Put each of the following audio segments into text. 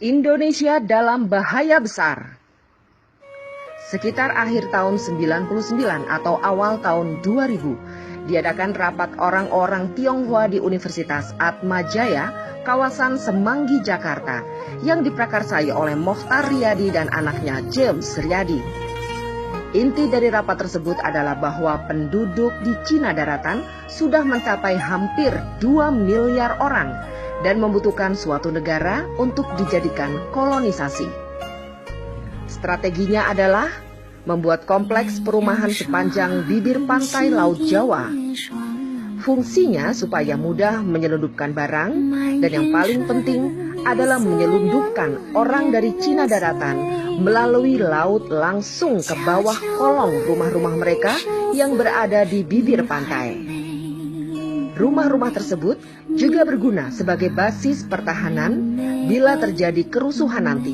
Indonesia dalam bahaya besar. Sekitar akhir tahun 99 atau awal tahun 2000, diadakan rapat orang-orang Tionghoa di Universitas Atmajaya, kawasan Semanggi, Jakarta, yang diprakarsai oleh Mokhtar Riyadi dan anaknya James Riyadi. Inti dari rapat tersebut adalah bahwa penduduk di Cina daratan sudah mencapai hampir 2 miliar orang dan membutuhkan suatu negara untuk dijadikan kolonisasi. Strateginya adalah membuat kompleks perumahan sepanjang bibir pantai Laut Jawa. Fungsinya supaya mudah menyelundupkan barang, dan yang paling penting adalah menyelundupkan orang dari Cina daratan melalui laut langsung ke bawah kolong rumah-rumah mereka yang berada di bibir pantai. Rumah-rumah tersebut juga berguna sebagai basis pertahanan bila terjadi kerusuhan nanti.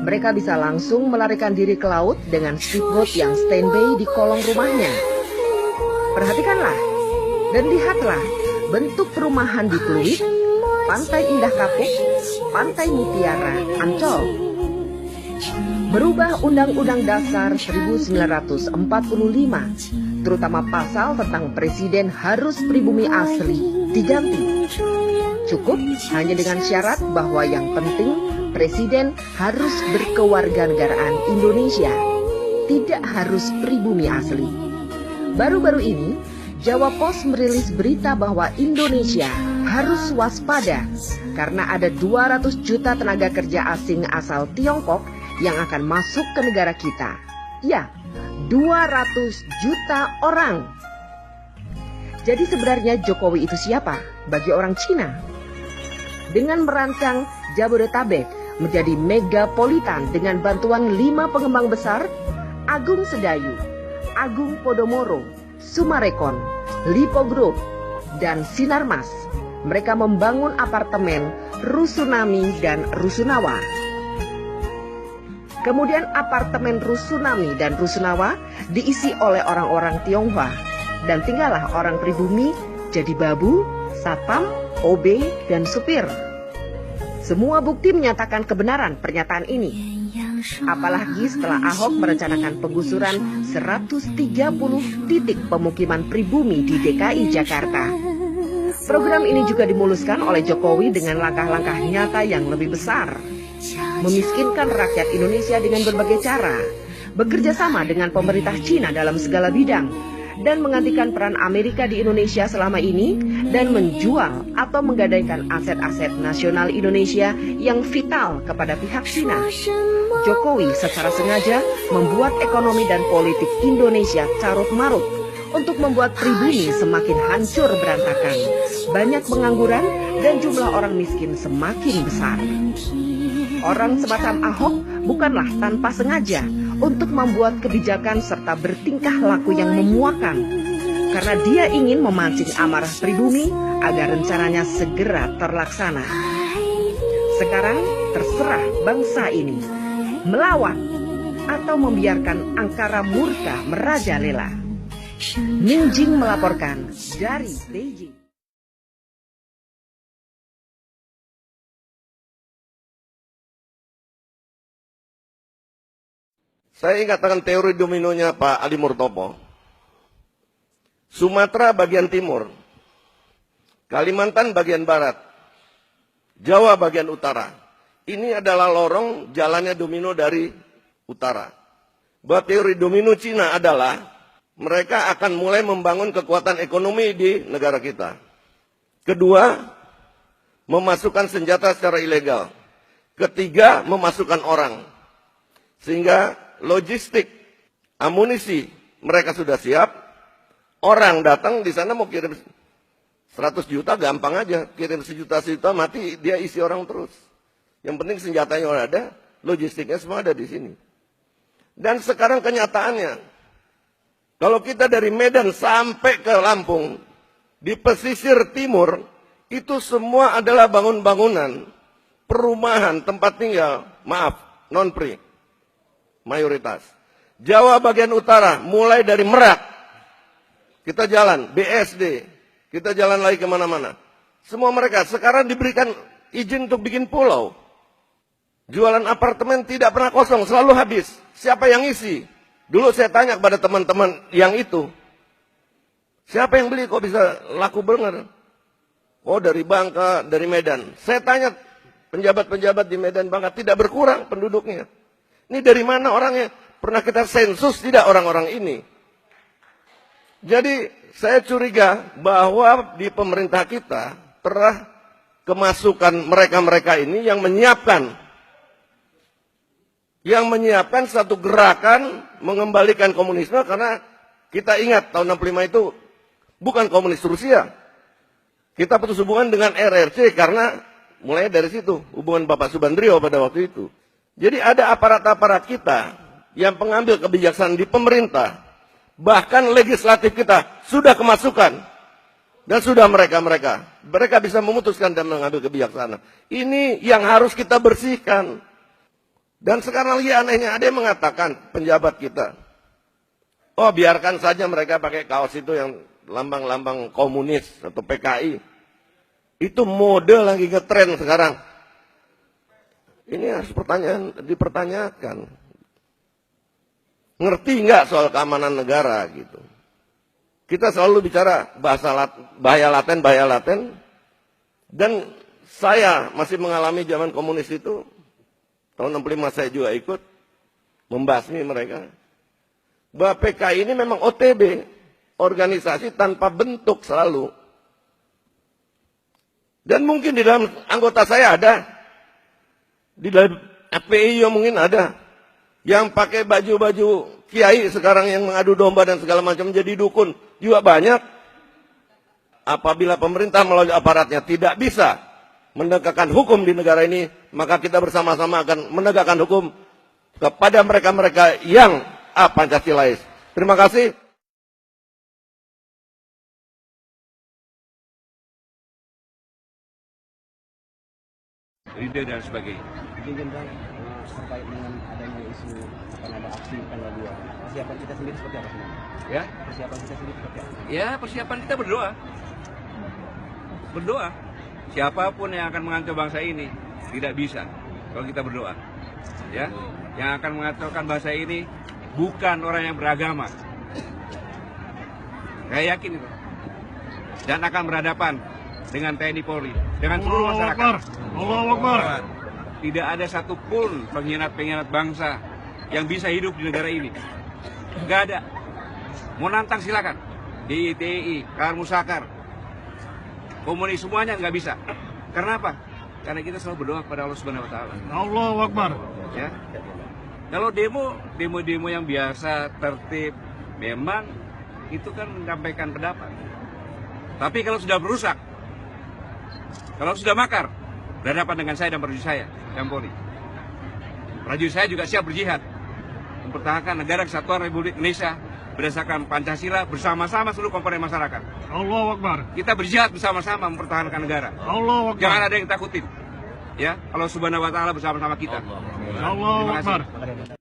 Mereka bisa langsung melarikan diri ke laut dengan speedboat yang standby di kolong rumahnya. Perhatikanlah dan lihatlah bentuk perumahan di Pluit, Pantai Indah Kapuk, Pantai Mutiara, Ancol. Merubah Undang-Undang Dasar 1945, terutama pasal tentang presiden harus pribumi asli, diganti. Cukup hanya dengan syarat bahwa yang penting presiden harus berkewarganegaraan Indonesia, tidak harus pribumi asli. Baru-baru ini, Jawa Pos merilis berita bahwa Indonesia harus waspada karena ada 200 juta tenaga kerja asing asal Tiongkok yang akan masuk ke negara kita. Ya, 200 juta orang. Jadi sebenarnya Jokowi itu siapa bagi orang Cina? Dengan merancang Jabodetabek menjadi megapolitan dengan bantuan 5 pengembang besar, Agung Sedayu, Agung Podomoro, Sumarekon, Lipo Group, dan Sinarmas, mereka membangun apartemen Rusunami dan Rusunawa. Kemudian apartemen Rusunami dan Rusunawa diisi oleh orang-orang Tionghoa, dan tinggallah orang pribumi jadi babu, satpam, OB, dan supir. Semua bukti menyatakan kebenaran pernyataan ini. Apalagi setelah Ahok merencanakan penggusuran 130 titik pemukiman pribumi di DKI Jakarta. Program ini juga dimuluskan oleh Jokowi dengan langkah-langkah nyata yang lebih besar. Memiskinkan rakyat Indonesia dengan berbagai cara, bekerja sama dengan pemerintah Cina dalam segala bidang, dan menggantikan peran Amerika di Indonesia selama ini, dan menjual atau menggadaikan aset-aset nasional Indonesia yang vital kepada pihak Cina. Jokowi secara sengaja membuat ekonomi dan politik Indonesia carut-marut untuk membuat pribumi semakin hancur berantakan, banyak pengangguran, dan jumlah orang miskin semakin besar. Orang semacam Ahok bukanlah tanpa sengaja untuk membuat kebijakan serta bertingkah laku yang memuakan, karena dia ingin memancing amarah pribumi agar rencananya segera terlaksana. Sekarang terserah bangsa ini melawan atau membiarkan angkara murka merajalela. Minjing melaporkan dari Beijing. Saya katakan teori dominonya Pak Ali Murtopo. Sumatera bagian timur, Kalimantan bagian barat, Jawa bagian utara. Ini adalah lorong jalannya domino dari utara. Bahwa teori domino Cina adalah mereka akan mulai membangun kekuatan ekonomi di negara kita. Kedua, memasukkan senjata secara ilegal. Ketiga, memasukkan orang. Sehingga logistik, amunisi mereka sudah siap. Orang datang di sana mau kirim 100 juta gampang aja. Kirim sejuta mati dia isi orang terus. Yang penting senjatanya udah ada, logistiknya semua ada di sini. Dan sekarang kenyataannya, kalau kita dari Medan sampai ke Lampung, di pesisir timur, itu semua adalah bangun-bangunan, perumahan, tempat tinggal, maaf, non-pri, mayoritas. Jawa bagian utara, mulai dari Merak, kita jalan, BSD, kita jalan lagi kemana-mana. Semua mereka sekarang diberikan izin untuk bikin pulau. Jualan apartemen tidak pernah kosong, selalu habis. Siapa yang isi? Dulu saya tanya kepada teman-teman yang itu, siapa yang beli kok bisa laku bener? Oh dari Bangka, dari Medan. Saya tanya penjabat-penjabat di Medan Bangka, tidak berkurang penduduknya. Ini dari mana orangnya? Pernah kita sensus tidak orang-orang ini? Jadi saya curiga bahwa di pemerintah kita pernah kemasukan mereka-mereka ini yang menyiapkan satu gerakan mengembalikan komunisme, karena kita ingat tahun 65 itu bukan komunis Rusia. Kita putus hubungan dengan RRC karena mulai dari situ hubungan Bapak Subandrio pada waktu itu. Jadi ada aparat-aparat kita yang pengambil kebijaksanaan di pemerintah, bahkan legislatif kita sudah kemasukan dan sudah mereka bisa memutuskan dan mengambil kebijaksanaan. Ini yang harus kita bersihkan. Dan sekarang lagi anehnya ada yang mengatakan penjabat kita, oh biarkan saja mereka pakai kaos itu yang lambang-lambang komunis atau PKI. Itu mode lagi ngetren sekarang. Ini harus dipertanyakan. Ngerti nggak soal keamanan negara gitu? Kita selalu bicara bahaya laten. Dan saya masih mengalami zaman komunis itu. Tahun 65 saya juga ikut membasmi mereka. Bahwa PKI ini memang OTB, organisasi tanpa bentuk selalu. Dan mungkin di dalam anggota saya ada, di dalam FPI yang mungkin ada, yang pakai baju-baju kiai sekarang yang mengadu domba dan segala macam jadi dukun juga banyak. Apabila pemerintah melalui aparatnya tidak bisa menegakkan hukum di negara ini, maka kita bersama-sama akan menegakkan hukum kepada mereka-mereka yang Pancasilais. Terima kasih. Ide dan sebagainya. Izin Bang, terkait dengan adanya isu akan ada aksi tanggal 2. Persiapan kita sendiri seperti apa sebenarnya? Ya? Persiapan kita sendiri seperti apa? Ya, persiapan kita berdoa. Berdoa. Siapapun yang akan mengacau bangsa ini tidak bisa kalau kita berdoa. Ya, yang akan mengacaukan bangsa ini bukan orang yang beragama. Saya yakin itu. Dan akan berhadapan dengan TNI Polri, dengan seluruh masyarakat. Allahu Akbar. Tidak ada satupun pengkhianat-pengkhianat bangsa yang bisa hidup di negara ini. Nggak ada. Mau nantang silakan. DITI, Kahar Musakar, komunis semuanya nggak bisa. Karena apa? Karena kita selalu berdoa kepada Allah Subhanahu Wa Taala. Allahu Akbar. Ya. Kalau demo yang biasa, tertib, memang itu kan menyampaikan pendapat. Tapi kalau sudah berusak, kalau sudah makar, berhadapan dengan saya dan prajurit saya, dan Polri. Prajurit saya juga siap berjihad, mempertahankan negara kesatuan Republik Indonesia berdasarkan Pancasila bersama-sama seluruh komponen masyarakat. Allahu Akbar. Kita berjihad bersama-sama mempertahankan negara. Allahu Akbar. Jangan ada yang takutin. Ya, Allah Subhanahu Wa Taala bersama-sama kita. Allahu Terima kasih. Akbar.